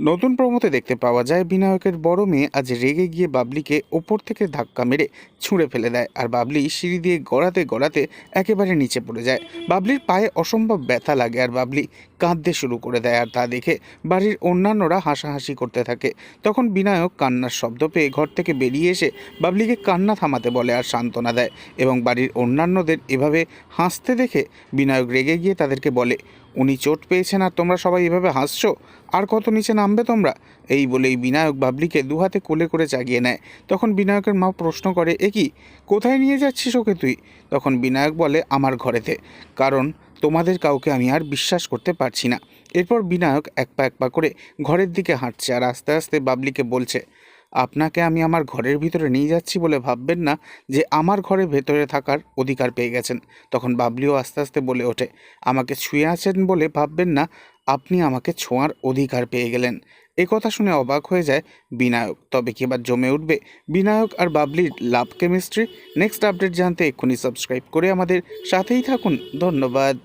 নতুন প্রমোতে দেখতে পাওয়া যায় বিনায়কের বড় মেয়ে আজ রেগে গিয়ে বাবলিকে ওপর থেকে ধাক্কা মেরে ছুঁড়ে ফেলে দেয়, আর বাবলি সিঁড়ি দিয়ে গড়াতে গড়াতে একেবারে নিচে পড়ে যায়। বাবলির পায়ে অসম্ভব ব্যথা লাগে আর বাবলি কাঁদতে শুরু করে দেয়, আর তা দেখে বাড়ির অন্যান্যরা হাসাহাসি করতে থাকে। তখন বিনায়ক কান্নার শব্দ পেয়ে ঘর থেকে বেরিয়ে এসে বাবলিকে কান্না থামাতে বলে আর সান্ত্বনা দেয়, এবং বাড়ির অন্যান্যদের এভাবে হাসতে দেখে বিনায়ক রেগে গিয়ে তাদেরকে বলে, উনি চোট পেয়েছেন আর তোমরা সবাই এভাবে হাসছো, আর কত নিচে নামবে তোমরা? এই বলেই বিনায়ক বাবলিকে দুহাতে কোলে করে জাগিয়ে নেয়। তখন বিনায়কের মা প্রশ্ন করে, এ কি, কোথায় নিয়ে যাচ্ছিস ওকে তুই? তখন বিনায়ক বলে, আমার ঘরেতে, কারণ তোমাদের কাউকে আমি আর বিশ্বাস করতে পারছি না। এরপর বিনায়ক এক পা করে ঘরের দিকে হাঁটছে আর আস্তে আস্তে বাবলিকে বলছে, আপনাকে আমি আমার ঘরের ভিতরে নিয়ে যাচ্ছি বলে ভাববেন না যে আমার ঘরের ভেতরে থাকার অধিকার পেয়ে গেছেন। তখন বাবলিও আস্তে আস্তে বলে ওঠে, আমাকে ছুঁয়ে আছেন বলে ভাববেন না আপনি আমাকে ছোঁয়ার অধিকার পেয়ে গেলেন। এ কথা শুনে অবাক হয়ে যায় বিনায়ক। তবে কি এবার জমে উঠবে বিনায়ক আর বাবলির লাভ কেমিস্ট্রি? নেক্সট আপডেট জানতে এক্ষুনি সাবস্ক্রাইব করে আমাদের সাথেই থাকুন। ধন্যবাদ।